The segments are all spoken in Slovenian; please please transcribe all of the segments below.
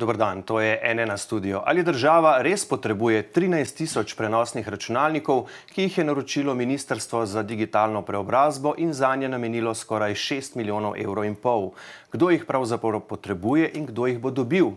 Dober dan, to je NN studio. Ali država res potrebuje 13.000 prenosnih računalnikov, ki jih je naročilo Ministrstvo za digitalno preobrazbo in zanje namenilo skoraj 6,5 milijonov evrov? Kdo jih pravzaprav potrebuje in kdo jih bo dobil?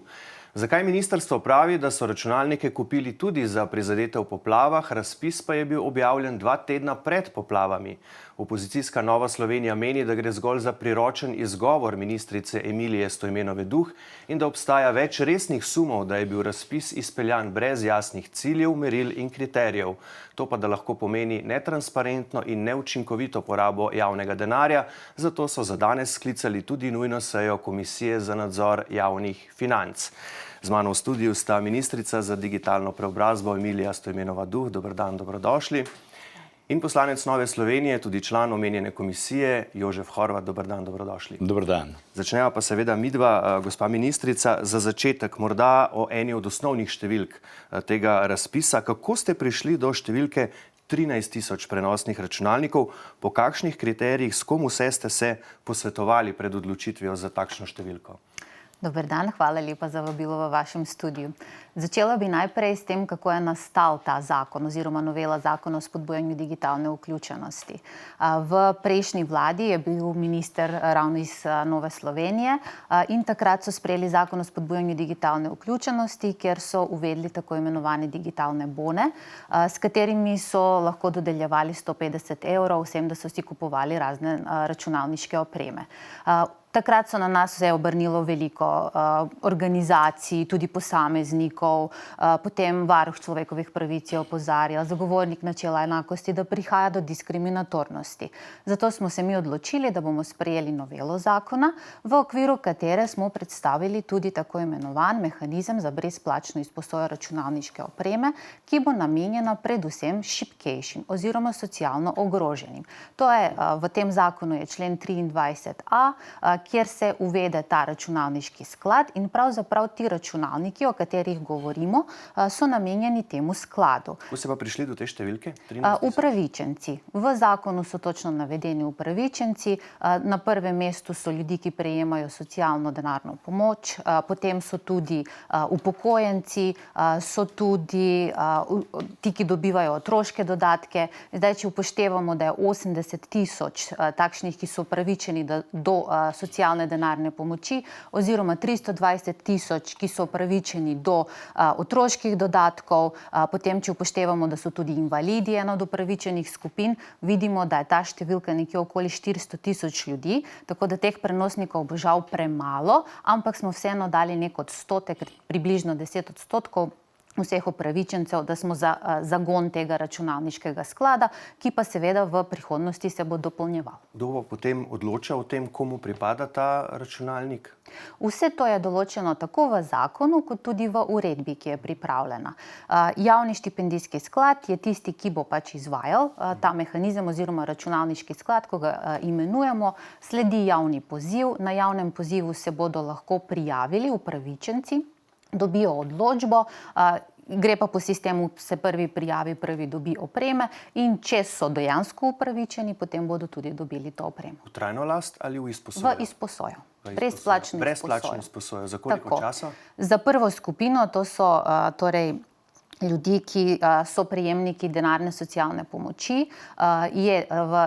Zakaj ministrstvo pravi, da so računalnike kupili tudi za prizadete v poplavah, razpis pa je bil objavljen 2 tedna pred poplavami? Opozicijska Nova Slovenija meni, da gre zgolj za priročen izgovor ministrice Emilije Stojmenove Duh in da obstaja več resnih sumov, da je bil razpis izpeljan brez jasnih ciljev, meril in kriterijev. To pa da lahko pomeni netransparentno in neučinkovito porabo javnega denarja, zato so za danes sklicali tudi nujno sejo Komisije za nadzor javnih financ. Z mano v studiu sta ministrica za digitalno preobrazbo Emilija Stojmenova Duh. Dober dan, dobrodošli. In poslanec Nove Slovenije, tudi član omenjene komisije, Jožef Horvat. Dober dan, dobrodošli. Dober dan. Začneva pa seveda midva, gospa ministrica, za začetek morda o eni od osnovnih številk tega razpisa. Kako ste prišli do številke 13.000 prenosnih računalnikov? Po kakšnih kriterijih, s kom vse ste se posvetovali pred odločitvijo za takšno številko? Dober dan, hvala lepa za vabilo v vašem studiu. Začela bi najprej s tem, kako je nastal ta zakon oziroma novela zakona o spodbujanju digitalne vključenosti. V prejšnji vladi je bil minister ravno iz Nove Slovenije in takrat so sprejeli zakon o spodbujanju digitalne vključenosti, kjer so uvedli tako imenovane digitalne bone, s katerimi so lahko dodeljevali 150 evrov vsem, da so si kupovali razne računalniške opreme. Takrat so na nas vse obrnilo veliko organizacij, tudi posameznikov, potem varuh človekovih pravic je opozarjal, zagovornik načela enakosti, da prihaja do diskriminatornosti. Zato smo se mi odločili, da bomo sprejeli novelo zakona, v okviru katere smo predstavili tudi tako imenovan mehanizem za brezplačno izposojo računalniške opreme, ki bo namenjena predvsem šibkejšim oziroma socialno ogroženim. To je, v tem zakonu je člen 23a, kjer se uvede ta računalniški sklad in pravzaprav ti računalniki, o katerih govorimo, so namenjeni temu skladu. Kako ste pa prišli do te številke? Upravičenci. V zakonu so točno navedeni upravičenci. Na prvem mestu so ljudi, ki prejemajo socialno denarno pomoč, potem so tudi upokojenci, so tudi ti, ki dobivajo otroške dodatke. Zdaj, če upoštevamo, da je 80.000 takšnih, ki so upravičeni do socialne denarne pomoči, oziroma 320.000, ki so upravičeni do otroških dodatkov, potem, če upoštevamo, da so tudi invalidi ena od upravičenih skupin, vidimo, da je ta številka nekje okoli 400.000 ljudi, tako da teh prenosnikov bo žal premalo, ampak smo vseeno dali nek odstotek, približno 10% vseh upravičencev, da smo za zagon tega računalniškega sklada, ki pa seveda v prihodnosti se bo dopolnjeval. Kdo bo potem odločal o tem, komu pripada ta računalnik? Vse to je določeno tako v zakonu, kot tudi v uredbi, ki je pripravljena. Javni štipendijski sklad je tisti, ki bo pač izvajal ta mehanizem oziroma računalniški sklad, ko ga imenujemo, sledi javni poziv. Na javnem pozivu se bodo lahko prijavili upravičenci, dobijo odločbo, gre pa po sistemu, se prvi prijavi, prvi dobi opreme in če so dejansko upravičeni, potem bodo tudi dobili to opremo. V trajno last ali v izposojo? V izposojo. Brezplačno izposojo. Za koliko časa? Za prvo skupino, to so torej ljudi, ki so prejemniki denarne socialne pomoči, je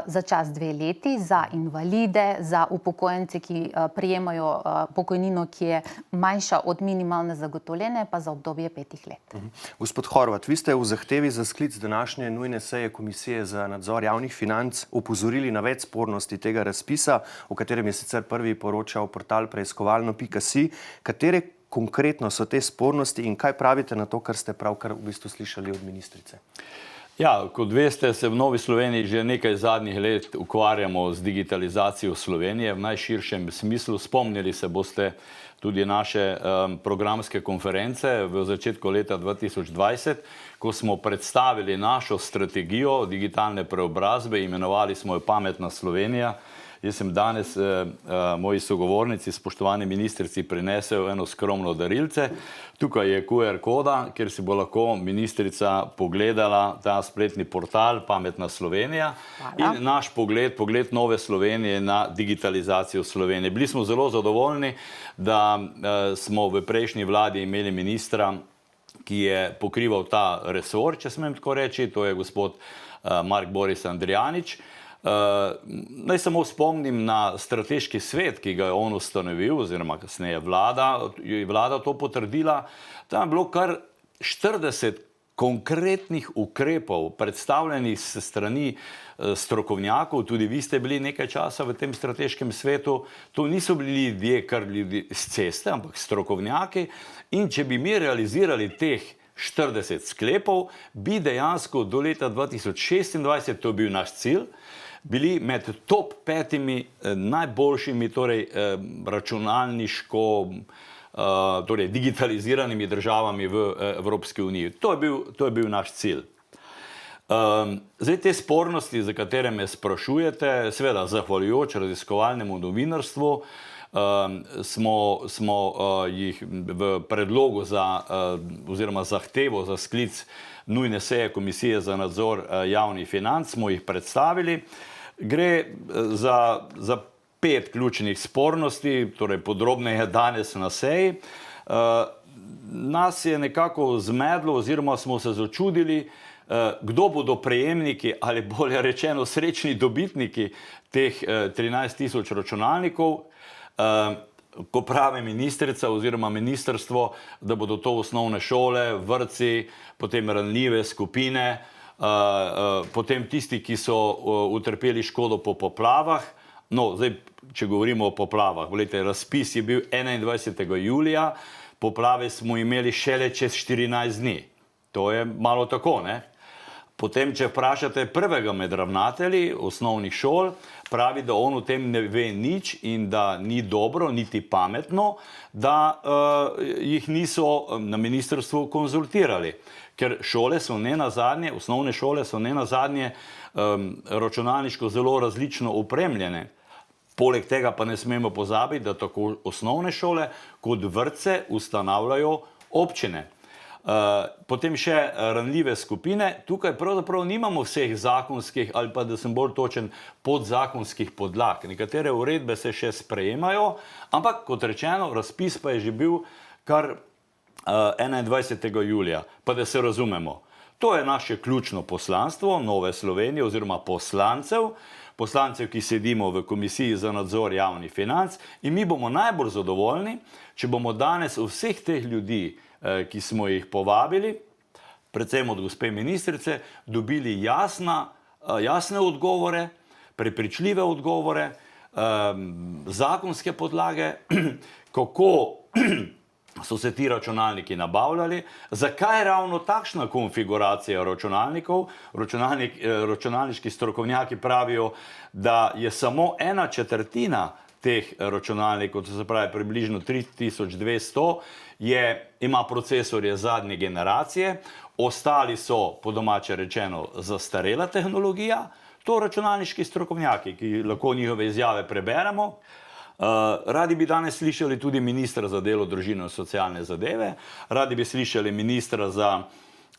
za čas 2 leti, za invalide, za upokojence, ki prejemajo pokojnino, ki je manjša od minimalne zagotovljene, pa za obdobje 5 let. Gospod Horvat, vi ste v zahtevi za sklic današnje nujne seje Komisije za nadzor javnih financ opozorili na več spornosti tega razpisa, o katerem je sicer prvi poročal portal preiskovalno.si. Katere konkretno so te spornosti in kaj pravite na to, kar ste pravkar v bistvu slišali od ministrice? Ja, kot veste, se v Novi Sloveniji že nekaj zadnjih let ukvarjamo z digitalizacijo Slovenije v najširšem smislu. Spomnili se boste tudi naše programske konference v začetku leta 2020, ko smo predstavili našo strategijo digitalne preobrazbe, imenovali smo jo Pametna Slovenija. Jaz sem danes moji sogovornici, spoštovani ministrici, prinesel eno skromno darilce. Tukaj je QR koda, kjer si bo lahko ministrica pogledala ta spletni portal Pametna Slovenija. Hvala. In naš pogled Nove Slovenije na digitalizacijo Slovenije. Bili smo zelo zadovoljni, da smo v prejšnji vladi imeli ministra, ki je pokrival ta resor, če smem tako reči, to je gospod Mark Boris Andrijanič. Naj samo spomnim na strateški svet, ki ga je on ustanovil, oziroma kasneje je vlada to potrdila. Tam je bilo kar 40 konkretnih ukrepov, predstavljenih s strani strokovnjakov, tudi vi ste bili nekaj časa v tem strateškem svetu. To niso bili ljudje, kar ljudi z ceste, ampak strokovnjaki. In če bi mi realizirali teh 40 sklepov, bi dejansko do leta 2026, to je bil naš cilj, bili med top 5 najboljšimi, torej računalniško, torej digitaliziranimi državami v Evropski uniji. To je bil naš cilj. Zdaj te spornosti, za katere me sprašujete, seveda zahvaljujoč raziskovalnemu novinarstvu, smo jih v predlogu oziroma zahtevo za sklic nujne seje Komisije za nadzor javnih financ smo jih predstavili. Gre za 5 ključnih spornosti, torej podrobneje danes na seji. Nas je nekako zmedlo oziroma smo se začudili, kdo bodo prejemniki ali bolje rečeno srečni dobitniki teh 13 000 računalnikov. Ko pravi ministrica oziroma ministrstvo, da bodo to osnovne šole, vrtci, potem ranljive skupine, potem tisti, ki so utrpeli škodo po poplavah. No, zdaj, če govorimo o poplavah, gledajte, razpis je bil 21. julija, poplave smo imeli šele čez 14 dni. To je malo tako, ne? Potem, če vprašate prvega med ravnatelji osnovnih šol, pravi, da on o tem ne ve nič in da ni dobro, niti pametno, da jih niso na ministrstvu konzultirali. Ker šole so nenazadnje, osnovne šole so nenazadnje računalniško zelo različno opremljene. Poleg tega pa ne smemo pozabiti, da tako osnovne šole kot vrtce ustanavljajo občine. Potem še ranljive skupine. Tukaj pravzaprav nimamo vseh zakonskih ali pa, da sem bolj točen, podzakonskih podlag. Nekatere uredbe se še sprejemajo, ampak kot rečeno, razpis pa je že bil kar 21. julija. Pa da se razumemo, to je naše ključno poslanstvo Nove Slovenije oziroma poslancev, ki sedimo v Komisiji za nadzor javnih financ, in mi bomo najbolj zadovoljni, če bomo danes vseh teh ljudi, ki smo jih povabili, predvsem od gospe ministrice, dobili jasne odgovore, prepričljive odgovore, zakonske podlage, kako so se ti računalniki nabavljali, zakaj ravno takšna konfiguracija računalnikov. Računalniški strokovnjaki pravijo, da je samo 1/4 teh računalnikov, to se pravi približno 3200, ima procesorje zadnje generacije, ostali so, po domače rečeno, zastarela tehnologija. To računalniški strokovnjaki, ki lahko njihove izjave preberemo. Radi bi danes slišali tudi ministra za delo, družino in socialne zadeve, radi bi slišali ministra za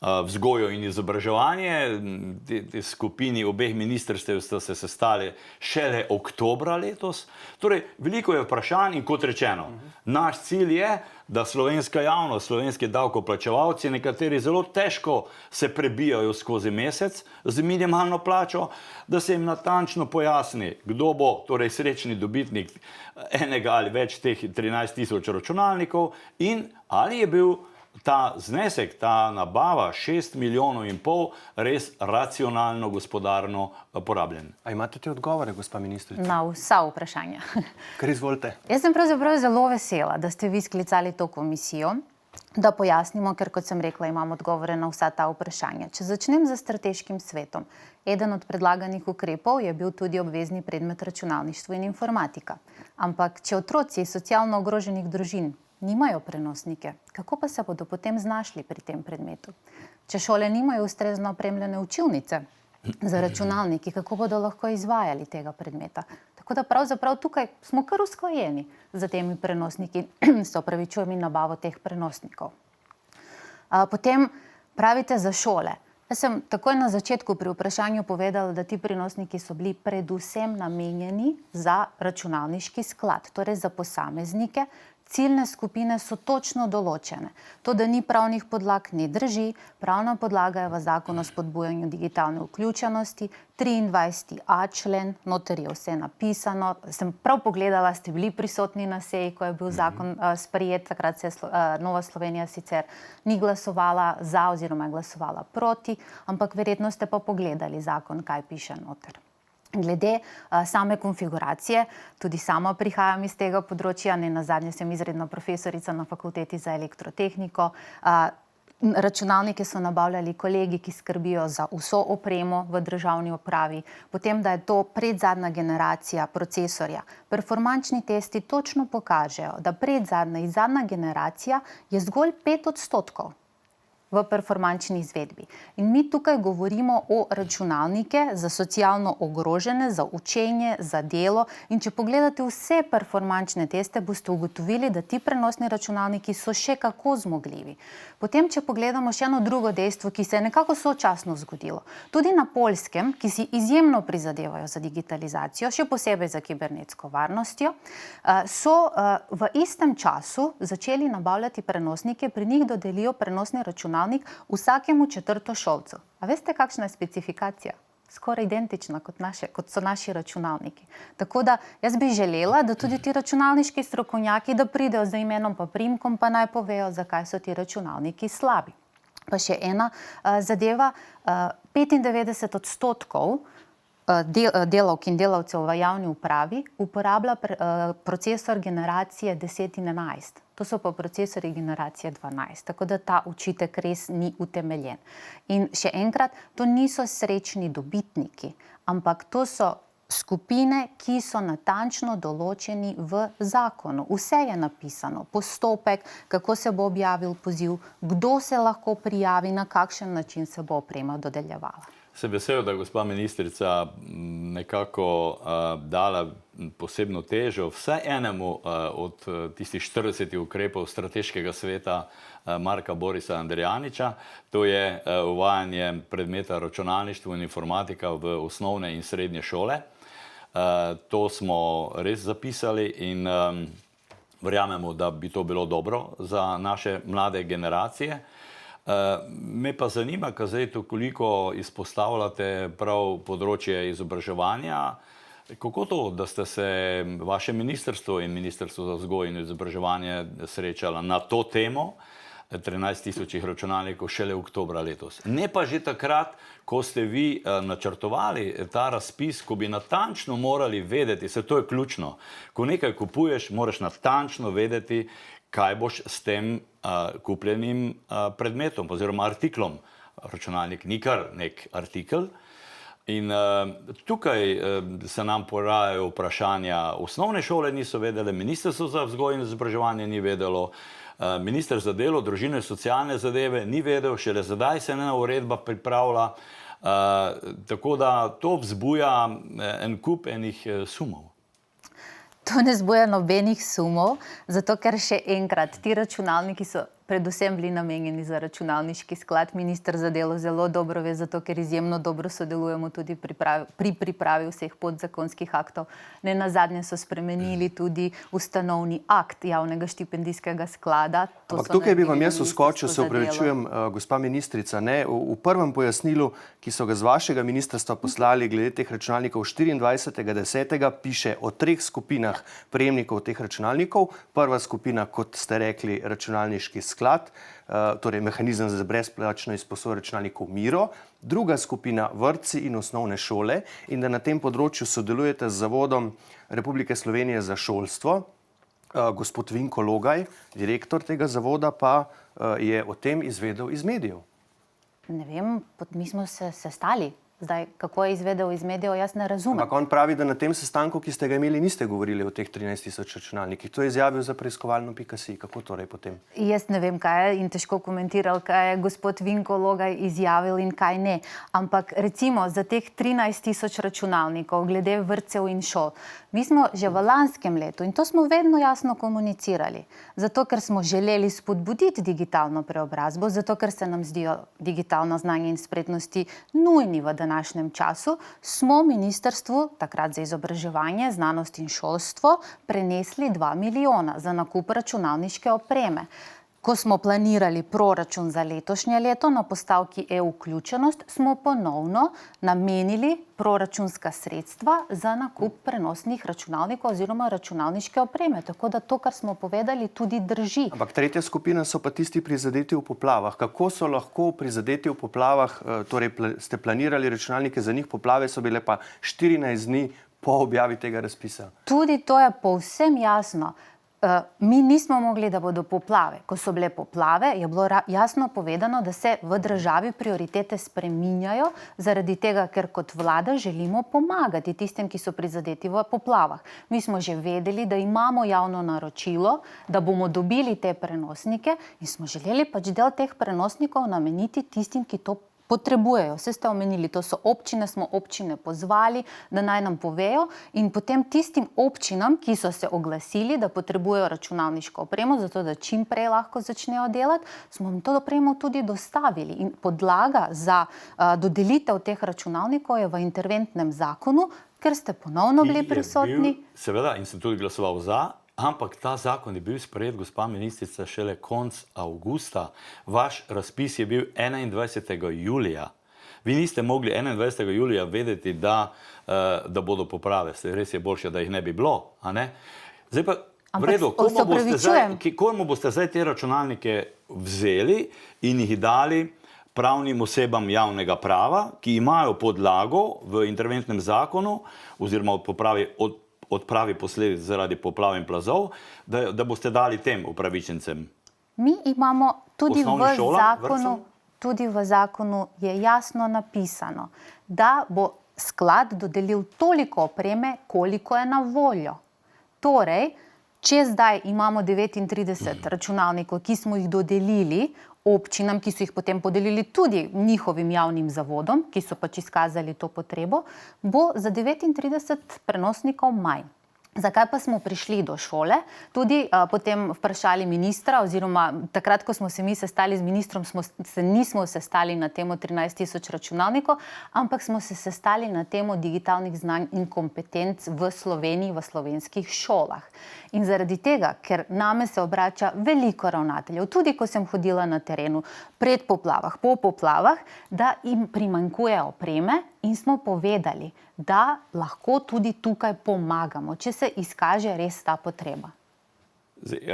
vzgojo in izobraževanje. Te skupini obeh ministrstev sta se sestali šele oktobra letos. Torej, veliko je vprašanj in kot rečeno, naš cilj je, da slovenska javnost, slovenski davkoplačevalci, nekateri zelo težko se prebijajo skozi mesec z minimalno plačo, da se jim natančno pojasni, kdo bo torej srečni dobitnik enega ali več teh 13 000 računalnikov in ali je bil ta znesek, ta nabava 6,5 milijonov res racionalno, gospodarno porabljen. A imate te odgovore, gospa ministrica? Na vsa vprašanja. Kar izvolite. Jaz sem pravzaprav zelo vesela, da ste vi sklicali to komisijo, da pojasnimo, ker kot sem rekla, imam odgovore na vsa ta vprašanja. Če začnem z strateškim svetom. Eden od predlaganih ukrepov je bil tudi obvezni predmet računalništvo in informatika. Ampak če otroci socialno ogroženih družin nimajo prenosnike, kako pa se bodo potem znašli pri tem predmetu? Če šole nimajo ustrezno opremljene učilnice za računalniki, kako bodo lahko izvajali tega predmeta? Tako Tako da pravzaprav tukaj smo kar usklajeni za temi prenosniki, se opravičujem, in nabavo teh prenosnikov. Potem pravite za šole. Jaz sem takoj na začetku pri vprašanju povedala, da ti prenosniki so bili predvsem namenjeni za računalniški sklad, torej za posameznike. Ciljne skupine so točno določene. To, da ni pravnih podlag, ne drži. Pravna podlaga je v Zakonu o spodbujanju digitalne vključenosti, 23.a člen, noter je vse napisano. Sem prav pogledala, ste bili prisotni na seji, ko je bil zakon sprejet, takrat se Nova Slovenija sicer ni glasovala za oziroma je glasovala proti, ampak verjetno ste pa pogledali zakon, kaj piše noter. Glede same konfiguracije, tudi sama prihajam iz tega področja, nenazadnje sem izredna profesorica na Fakulteti za elektrotehniko. Računalnike so nabavljali kolegi, ki skrbijo za vso opremo v državni upravi, potem, da je to predzadnja generacija procesorja. Performančni testi točno pokažejo, da predzadnja in zadnja generacija je zgolj 5% v performančni izvedbi. In mi tukaj govorimo o računalnike za socialno ogrožene, za učenje, za delo. In če pogledate vse performančne teste, boste ugotovili, da ti prenosni računalniki so še kako zmogljivi. Potem, če pogledamo še eno drugo dejstvo, ki se je nekako sočasno zgodilo. Tudi na Poljskem, ki si izjemno prizadevajo za digitalizacijo, še posebej za kibernetsko varnostjo, so v istem času začeli nabavljati prenosnike, pri njih dodelijo prenosni računalnik vsakemu četrtošolcu. A veste, kakšna je specifikacija? Skoraj identična kot so naši računalniki. Tako da jaz bi želela, da tudi ti računalniški strokovnjaki, da pridejo z imenom pa priimkom, pa naj povejo, zakaj so ti računalniki slabi. Pa še ena zadeva, 95% delavk in delavcev v javni upravi uporablja procesor generacije 10 in 11. To so pa procesori generacije 12, tako da ta očitek res ni utemeljen. In še enkrat, to niso srečni dobitniki, ampak to so skupine, ki so natančno določeni v zakonu. Vse je napisano, postopek, kako se bo objavil poziv, kdo se lahko prijavi, na kakšen način se bo oprema dodeljevala. Sem vesel, da je gospa ministrica nekako dala posebno težo vsaj enemu od tistih 40 ukrepov strateškega sveta Marka Borisa Andrijaniča. To je uvajanje predmeta računalništvo in informatika v osnovne in srednje šole. To smo res zapisali in verjamemo, da bi to bilo dobro za naše mlade generacije. Me pa zanima, ker zdaj toliko izpostavljate prav področje izobraževanja, kako to, da ste se vaše ministrstvo in Ministrstvo za vzgojo in izobraževanje srečala na to temo, 13.000 računalnikov šele oktobra letos. Ne pa že takrat, ko ste vi načrtovali ta razpis, ko bi natančno morali vedeti, se to je ključno, ko nekaj kupuješ, moraš natančno vedeti, kaj boš s tem kupljenim predmetom oziroma artiklom. Računalnik ni kar nek artikel. In tukaj se nam porajajo vprašanja. Osnovne šole niso vedele, Ministrstvo za vzgojo in izobraževanje ni vedelo, minister za delo, družino in socialne zadeve ni vedel, šele zdaj se ena uredba pripravlja. Tako da to vzbuja en kup enih sumov. To ne zbuja nobenih sumov, zato ker še enkrat, ti računalniki so predvsem bili namenjeni za računalniški sklad. Minister za delo zelo dobro ve, zato ker izjemno dobro sodelujemo tudi pri pripravi vseh podzakonskih aktov. Nenazadnje so spremenili tudi ustanovni akt javnega štipendijskega sklada. Ampak tukaj bi vam jaz vskočil, se opravičujem, gospa ministrica, ne, v prvem pojasnilu, ki so ga z vašega ministrstva poslali glede teh računalnikov 24.10. piše o 3 skupinah prejemnikov teh računalnikov. Prva skupina, kot ste rekli, računalniški sklad, torej mehanizem za brezplačno izposojo računalnikov Miro, druga skupina vrtci in osnovne šole, in da na tem področju sodelujete z Zavodom Republike Slovenije za šolstvo. Gospod Vinko Logaj, direktor tega zavoda, pa je o tem izvedel iz medijev. Ne vem, mi smo se sestali Zdaj, kako je izvedel iz medijev, jaz ne razumem. Ampak on pravi, da na tem sestanku, ki ste ga imeli, niste govorili o teh 13 tisoč računalnikih. To je izjavil za preiskovalno.si. Kako torej potem? Jaz ne vem, kaj je in težko komentiral, kaj je gospod Vinko Logaj izjavil in kaj ne. Ampak recimo za teh 13 tisoč računalnikov glede vrtcev in šol. Mi smo že v lanskem letu in to smo vedno jasno komunicirali. Zato, ker smo želeli spodbuditi digitalno preobrazbo, zato, ker se nam zdijo digitalno znanje in spretnosti nujni v današnjem času, smo ministrstvu, takrat za izobraževanje, znanost in šolstvo, prenesli 2 milijona za nakup računalniške opreme. Ko smo planirali proračun za letošnje leto na postavki e-vključenost, smo ponovno namenili proračunska sredstva za nakup prenosnih računalnikov oziroma računalniške opreme. Tako da to, kar smo povedali, tudi drži. Ampak tretja skupina so pa tisti prizadeti v poplavah. Kako so lahko prizadeti v poplavah, torej ste planirali računalnike za njih, poplave so bile pa 14 dni po objavi tega razpisa? Tudi to je povsem jasno. Mi nismo mogli, da bodo poplave. Ko so bile poplave, je bilo jasno povedano, da se v državi prioritete spreminjajo zaradi tega, ker kot vlada želimo pomagati tistim, ki so prizadeti v poplavah. Mi smo že vedeli, da imamo javno naročilo, da bomo dobili te prenosnike in smo želeli pač del teh prenosnikov nameniti tistim, ki to potrebujejo. Vse ste omenili, to so občine, smo občine pozvali, da naj nam povejo in potem tistim občinam, ki so se oglasili, da potrebujejo računalniško opremo, zato da čim prej lahko začnejo delati, smo jim to opremo tudi dostavili. In podlaga za dodelitev teh računalnikov je v interventnem zakonu, ker ste ponovno bili prisotni. Seveda, in sem tudi glasoval za. Ampak ta zakon je bil sprejet, gospa ministrica, šele konec avgusta. Vaš razpis je bil 21. julija. Vi niste mogli 21. julija vedeti, da bodo poprave. Res je boljše, da jih ne bi bilo. A ne? Zdaj pa, v redu, komu boste zdaj te računalnike vzeli in jih dali pravnim osebam javnega prava, ki imajo podlago v interventnem zakonu oziroma odpravi posledic zaradi poplav in plazov, da boste dali tem upravičencem? Mi imamo tudi v zakonu je jasno napisano, da bo sklad dodelil toliko opreme, koliko je na voljo. Torej, če zdaj imamo 39 računalnikov, ki smo jih dodelili občinam, ki so jih potem podelili tudi njihovim javnim zavodom, ki so pač izkazali to potrebo, bo za 39 prenosnikov manj. Zakaj pa smo prišli do šole? Tudi potem vprašali ministra, oziroma takrat, ko smo se mi sestali z ministrom, nismo sestali na temo 13 tisoč računalnikov, ampak smo se sestali na temo digitalnih znanj in kompetenc v Sloveniji, v slovenskih šolah. In zaradi tega, ker name se obrača veliko ravnateljev, tudi ko sem hodila na terenu, pred poplavah, po poplavah, da jim primanjkuje opreme in smo povedali, da lahko tudi tukaj pomagamo, če se izkaže res ta potreba.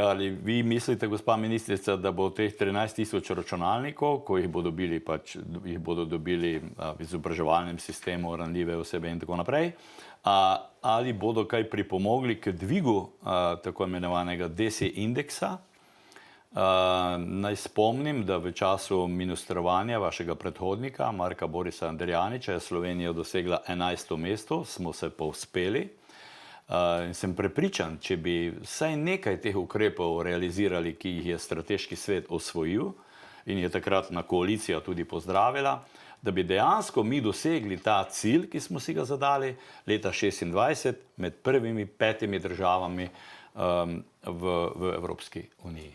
Ali vi mislite, gospa ministrica, da bo teh 13 tisoč računalnikov, ko jih bodo dobili v izobraževalnem sistemu, ranljive osebe in tako naprej, ali bodo kaj pripomogli k dvigu tako imenovanega DESI indeksa? Naj spomnim, da v času ministrovanja vašega predhodnika, Marka Borisa Andrijaniča, je Slovenija dosegla 11. mesto, smo se povzpeli. In sem prepričan, če bi vsaj nekaj teh ukrepov realizirali, ki jih je strateški svet osvojil in je takratna koalicija tudi pozdravila, da bi dejansko mi dosegli ta cilj, ki smo si ga zadali leta 2026 med prvimi 5 državami v Evropski uniji.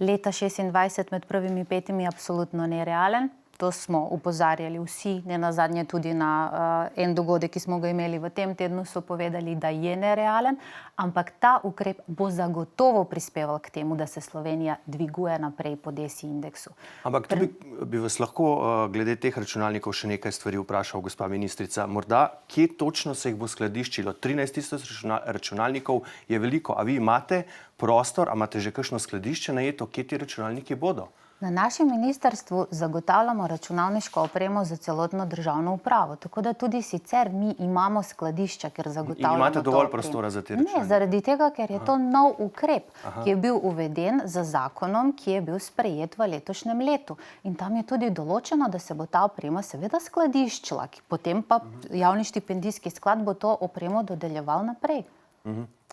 Leta 2026 med prvimi 5 je absolutno nerealen. To smo upozarjali vsi, ne nazadnje tudi na en dogodek, ki smo ga imeli v tem tednu, so povedali, da je nerealen, ampak ta ukrep bo zagotovo prispeval k temu, da se Slovenija dviguje naprej po DESI indeksu. Ampak tudi bi vas lahko glede teh računalnikov še nekaj stvari vprašal, gospa ministrica. Morda, kje točno se jih bo skladiščilo? 13 tisoč računalnikov je veliko, a vi imate prostor, a imate že kakšno skladišče najeto, kje ti računalniki bodo? Na našem ministrstvu zagotavljamo računalniško opremo za celotno državno upravo, tako da tudi sicer mi imamo skladišča, ker zagotavljamo. In imate to dovolj opremo. prostora za te Ne, računalnike? zaradi tega, ker je to nov ukrep, ki je bil uveden z zakonom, ki je bil sprejet v letošnjem letu. In tam je tudi določeno, da se bo ta oprema seveda skladiščila, potem pa javni štipendijski sklad bo to opremo dodeljeval naprej.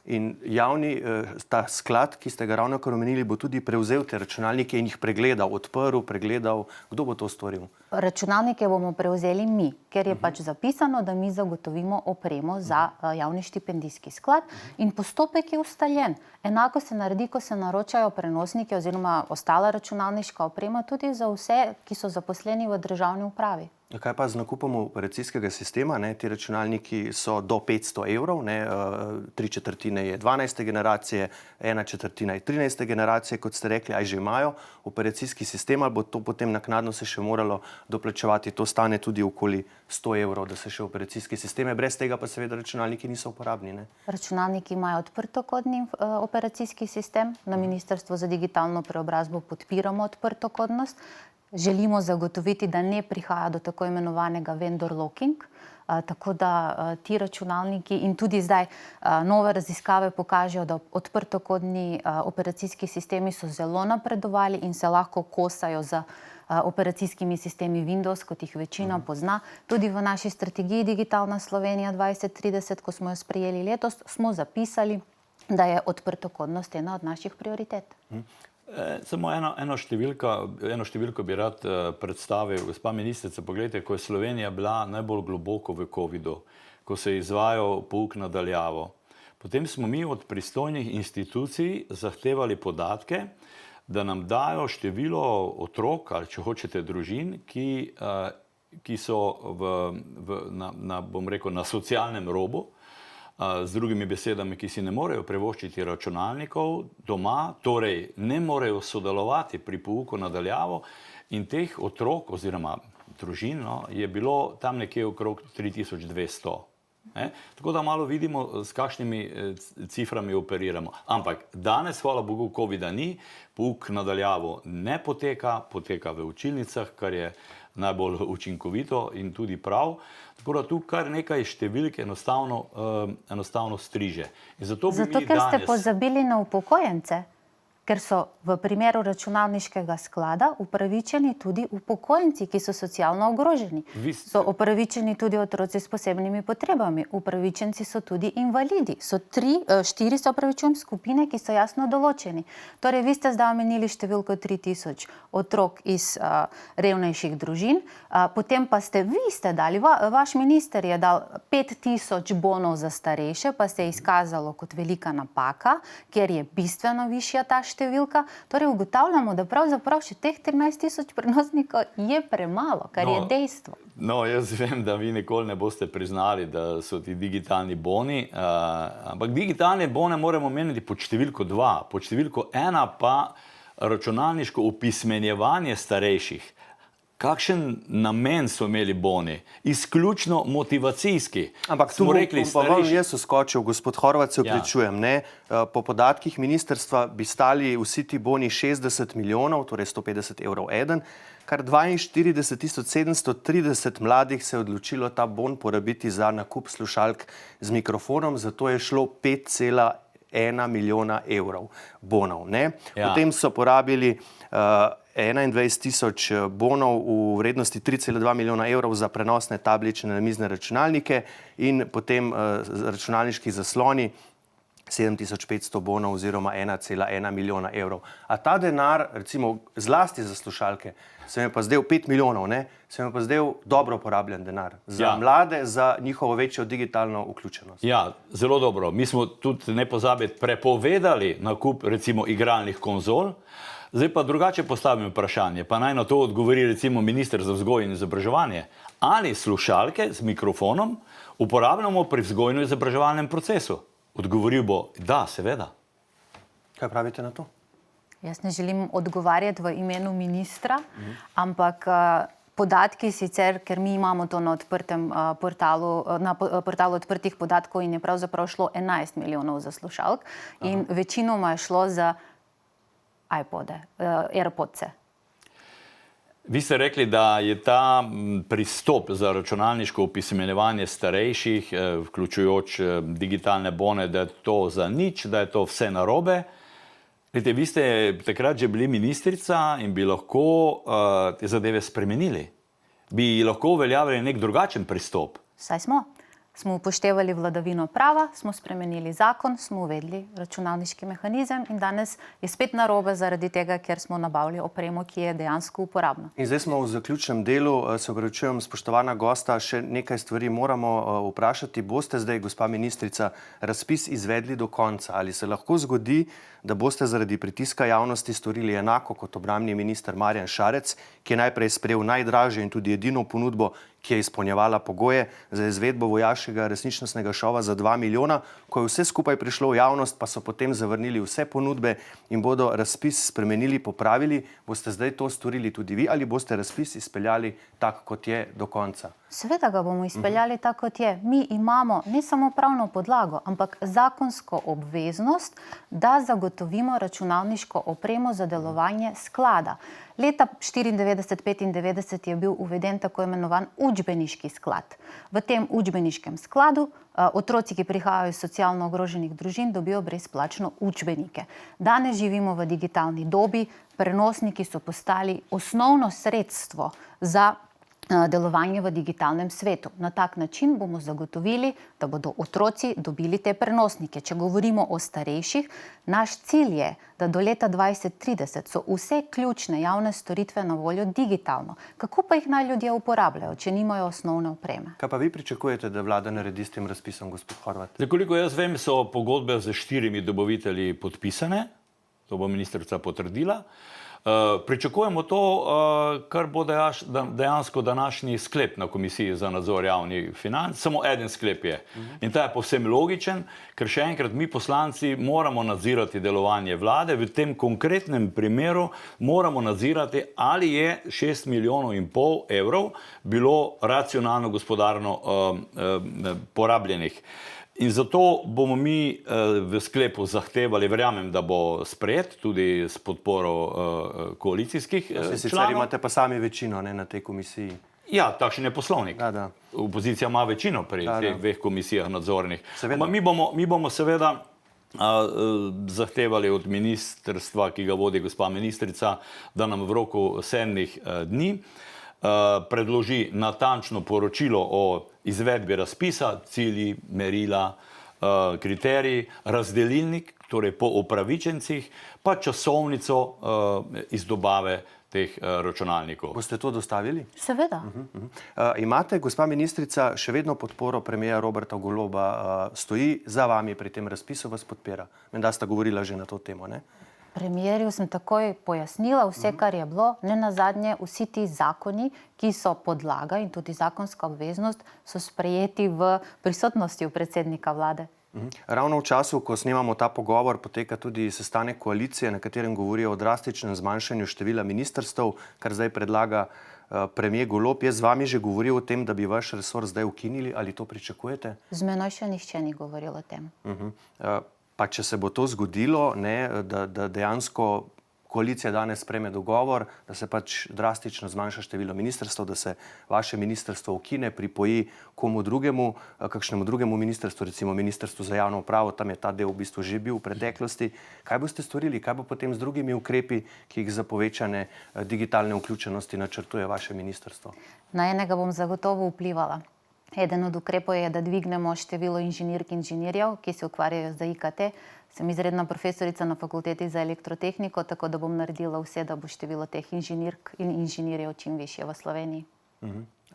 In javni, ta sklad, ki ste ga ravnokar omenili, bo tudi prevzel te računalnike in jih pregledal, odprl, pregledal. Kdo bo to storil? Računalnike bomo prevzeli mi, ker je pač zapisano, da mi zagotovimo opremo za javni štipendijski sklad in postopek je ustaljen. Enako se naredi, ko se naročajo prenosniki oziroma ostala računalniška oprema tudi za vse, ki so zaposleni v državni upravi. Kaj pa z nakupom operacijskega sistema? Ti računalniki so do 500 evrov, 3/4 je 12. generacije, 1/4 je 13. generacije, kot ste rekli, aj že imajo operacijski sistem, ali bo to potem naknadno se še moralo doplačevati? To stane tudi okoli 100 evrov, da se še operacijski sisteme, brez tega pa seveda računalniki niso uporabni. Računalniki imajo odprtokodni operacijski sistem. Na Ministrstvu za digitalno preobrazbo podpiramo odprtokodnost. Želimo zagotoviti, da ne prihaja do tako imenovanega vendor locking, tako da ti računalniki in tudi zdaj nove raziskave pokažejo, da odprtokodni operacijski sistemi so zelo napredovali in se lahko kosajo z operacijskimi sistemi Windows, kot jih večina pozna. Tudi v naši strategiji Digitalna Slovenija 2030, ko smo jo sprejeli letos, smo zapisali, da je odprtokodnost ena od naših prioritet. Samo eno številko bi rad predstavil. Gospa ministrica, poglejte, ko je Slovenija bila najbolj globoko v covidu, ko se je izvajal pouk na daljavo, potem smo mi od pristojnih institucij zahtevali podatke, da nam dajo število otrok ali, če hočete, družin, ki so bom rekel, na socialnem robu, z drugimi besedami, ki si ne morejo privoščiti računalnikov doma, torej ne morejo sodelovati pri pouku na daljavo, in teh otrok oziroma družin je bilo tam nekje okrog 3200. Tako da malo vidimo, s kakšnimi ciframi operiramo. Ampak danes, hvala Bogu, covida ni, pouk na daljavo ne poteka, poteka v učilnicah, kar je najbolj učinkovito in tudi prav. Tako da tu kar nekaj številk enostavno striže. Zato, ker ste pozabili na upokojence, ker so v primeru računalniškega sklada upravičeni tudi upokojenci, ki so socialno ogroženi. So upravičeni tudi otroci s posebnimi potrebami, upravičenci so tudi invalidi. So 4 skupine, ki so jasno določeni. Torej, vi ste zdaj omenili številko 3000 otrok iz revnejših družin, potem pa ste dali, vaš minister je dal 5000 bonov za starejše, pa se je izkazalo kot velika napaka, ker je bistveno višja ta številka. Torej ugotavljamo, da pravzaprav še teh 13 000 prenosnikov je premalo, kar je dejstvo. No, jaz vem, da vi nikoli ne boste priznali, da so ti digitalni boni, ampak digitalne bone moramo meniti pod številko 2, pod številko 1 pa računalniško opismenjevanje starejših. Kakšen namen so imeli boni? Izključno motivacijski. Ampak tu pa vam jaz uskočil, gospod Horvat, se vključujem. Po podatkih ministrstva bi stali vsi ti boni 60 milijonov, torej 150 evrov eden, kar 42 730 mladih se je odločilo ta bon porabiti za nakup slušalk z mikrofonom, zato je šlo 5,1 milijona evrov bonov. Potem so porabili 21 000 bonov v vrednosti 3,2 milijona evrov za prenosne tablične namizne računalnike in potem računalniški zasloni 7500 bonov oziroma 1,1 milijona evrov. A ta denar, recimo zlasti za slušalke, se mi pa zdel 5 milijonov, se mi pa zdel dobro porabljen denar za mlade, za njihovo večjo digitalno vključenost. Ja, zelo dobro. Mi smo tudi, ne pozabiti, prepovedali nakup recimo igralnih konzol. Zdaj pa drugače postavim vprašanje, pa naj na to odgovori recimo minister za vzgojo in izobraževanje. Ali slušalke z mikrofonom uporabljamo pri vzgojno-izobraževalnem procesu? Odgovoril bo, da, seveda. Kaj pravite na to? Jaz ne želim odgovarjati v imenu ministra, ampak podatki sicer, ker mi imamo to na odprtem portalu, na portalu odprtih podatkov in je pravzaprav šlo 11 milijonov za slušalk in večinoma je šlo za iPode, AirPodse. Vi ste rekli, da je ta pristop za računalniško opismenjevanje starejših, vključujoč digitalne bone, da je to za nič, da je to vse narobe. Glede, vi ste takrat že bili ministrica in bi lahko te zadeve spremenili. Bi lahko uveljavili nek drugačen pristop. Saj smo. Smo upoštevali vladavino prava, smo spremenili zakon, smo uvedli računalniški mehanizem in danes je spet narobe zaradi tega, ker smo nabavili opremo, ki je dejansko uporabna. In zdaj smo v zaključnem delu, se opravičujem, spoštovana gosta, še nekaj stvari moramo vprašati. Boste zdaj, gospa ministrica, razpis izvedli do konca? Ali se lahko zgodi, da boste zaradi pritiska javnosti storili enako kot obrambni minister Marjan Šarec, ki je najprej sprejel najdražjo in tudi edino ponudbo, ki je izpolnjevala pogoje za izvedbo vojaškega resničnostnega šova za 2 milijona, ko je vse skupaj prišlo v javnost, pa so potem zavrnili vse ponudbe in bodo razpis spremenili, popravili. Boste zdaj to storili tudi vi ali boste razpis izpeljali tak, kot je, do konca? Seveda ga bomo izpeljali tako, kot je. Mi imamo ne samo pravno podlago, ampak zakonsko obveznost, da zagotovimo računalniško opremo za delovanje sklada. Leta 1994-1995 je bil uveden tako imenovan učbeniški sklad. V tem učbeniškem skladu otroci, ki prihajajo iz socialno ogroženih družin, dobijo brezplačno učbenike. Danes živimo v digitalni dobi, prenosniki so postali osnovno sredstvo za delovanje v digitalnem svetu. Na tak način bomo zagotovili, da bodo otroci dobili te prenosnike. Če govorimo o starejših, naš cilj je, da do leta 2030 so vse ključne javne storitve na voljo digitalno. Kako pa jih naj ljudje uporabljajo, če nimajo osnovne opreme? Kaj pa vi pričakujete, da vlada naredi s tem razpisom, gospod Horvat? Zdaj, koliko jaz vem, so pogodbe z 4 dobavitelji podpisane, to bo ministrica potrdila. Pričakujemo to, kar bo dejansko današnji sklep na Komisiji za nadzor javnih financ. Samo eden sklep je. In ta je povsem logičen, ker še enkrat mi poslanci moramo nadzirati delovanje vlade. V tem konkretnem primeru moramo nadzirati, ali je 6,5 milijonov evrov bilo racionalno, gospodarno porabljenih. In zato bomo mi v sklepu zahtevali, verjamem, da bo sprejet tudi s podporo koalicijskih članov. Sicer imate pa sami večino, ne, na tej komisiji. Ja, takšen je poslovnik. Da. Opozicija ima večino pri teh dveh komisijah nadzornih. Mi bomo seveda zahtevali od ministrstva, ki ga vodi gospa ministrica, da nam v roku 7 dni predloži natančno poročilo o izvedbi razpisa, cilji, merila, kriteriji, razdelilnik, torej po upravičencih, pa časovnico izdobave teh računalnikov. Boste to dostavili? Seveda. Imate, gospa ministrica, še vedno podporo premierja Roberta Goloba, stoji za vami pri tem razpisu, vas podpira? Menda sta govorila že na to temo, ne? Premierju sem takoj pojasnila vse, kar je bilo. Ne nazadnje, vsi ti zakoni, ki so podlaga in tudi zakonska obveznost, so sprejeti v prisotnosti predsednika vlade. Ravno v času, ko snemamo ta pogovor, poteka tudi sestanek koalicije, na katerem govorijo o drastičnem zmanjšanju števila ministrstev, kar zdaj predlaga premier Golob. Je z vami že govoril o tem, da bi vaš resor zdaj ukinili, ali to pričakujete? Z menoj še nihče ni govoril o tem. Pa če se bo to zgodilo, ne, da dejansko koalicija danes sprejme dogovor, da se pač drastično zmanjša število ministrstev, da se vaše ministrstvo ukine, pripoji komu drugemu, kakšnemu drugemu ministrstvu, recimo ministrstvu za javno upravo, tam je ta del v bistvu že bil v preteklosti. Kaj boste storili? Kaj bo potem z drugimi ukrepi, ki jih za povečane digitalne vključenosti načrtuje vaše ministrstvo? Na enega bom zagotovo vplivala. Eden od ukrepov je, da dvignemo število inženirk in inženirjev, ki se ukvarjajo z IKT. Sem izredna profesorica na fakulteti za elektrotehniko, tako da bom naredila vse, da bo število teh inženirk in inženirjev čim višje v Sloveniji.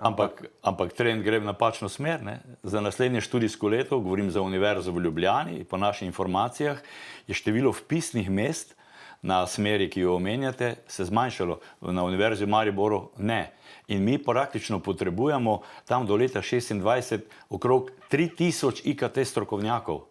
Ampak trend gre v napačno smer, ne? Za naslednje študijsko leto, govorim za Univerzo v Ljubljani, po naših informacijah, je število vpisnih mest na smeri, ki jo omenjate, se zmanjšalo. Na Univerzi v Mariboru ne. In mi praktično potrebujemo tam do leta 2026 okrog 3000 IKT strokovnjakov.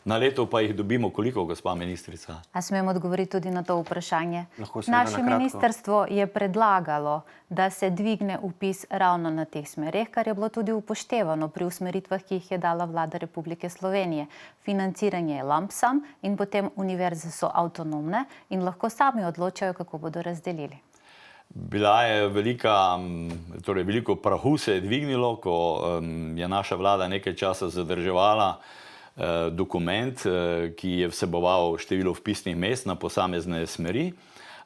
Na leto pa jih dobimo koliko, gospa ministrica? A smem odgovoriti tudi na to vprašanje? Lahko seveda na Naše kratko. ministrstvo je predlagalo, da se dvigne vpis ravno na teh smereh, kar je bilo tudi upoštevano pri usmeritvah, ki jih je dala vlada Republike Slovenije. Financiranje je lump sum in potem univerze so avtonomne in lahko sami odločajo, kako bodo razdelili. Bila je veliko prahu se je dvignilo, ko je naša vlada nekaj časa zadrževala dokument, ki je vseboval število vpisnih mest na posamezne smeri.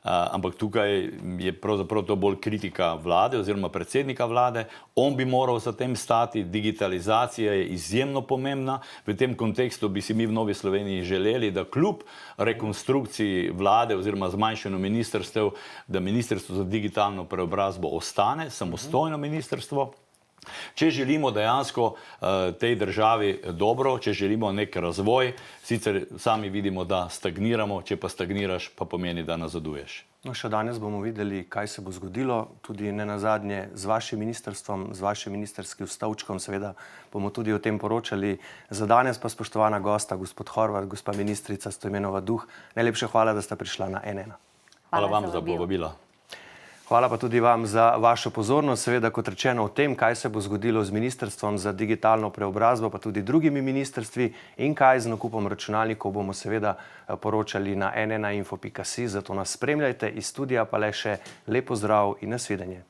Ampak tukaj je pravzaprav to bolj kritika vlade oziroma predsednika vlade. On bi moral za tem stati, digitalizacija je izjemno pomembna. V tem kontekstu bi si mi v Novi Sloveniji želeli, da kljub rekonstrukciji vlade oziroma zmanjšanju ministrstev, da Ministrstvo za digitalno preobrazbo ostane samostojno ministrstvo. Če želimo dejansko tej državi dobro, če želimo nek razvoj, sicer sami vidimo, da stagniramo, če pa stagniraš, pa pomeni, da nazaduješ. No, še danes bomo videli, kaj se bo zgodilo, tudi nenazadnje z vašim ministrstvom, z vašim ministrskim stavčkom, seveda bomo tudi o tem poročali. Za danes pa, spoštovana gosta, gospod Horvat, gospa ministrica Stojmenova Duh, najlepša hvala, da ste prišla na N1. Hvala vam za povabilo. Hvala pa tudi vam za vašo pozornost. Seveda, kot rečeno, o tem, kaj se bo zgodilo z Ministrstvom za digitalno preobrazbo, pa tudi drugimi ministrstvi in kaj z nakupom računalnikov, bomo seveda poročali na n1info.si, zato nas spremljajte. Iz studia pa le še lep pozdrav in nasvidenje.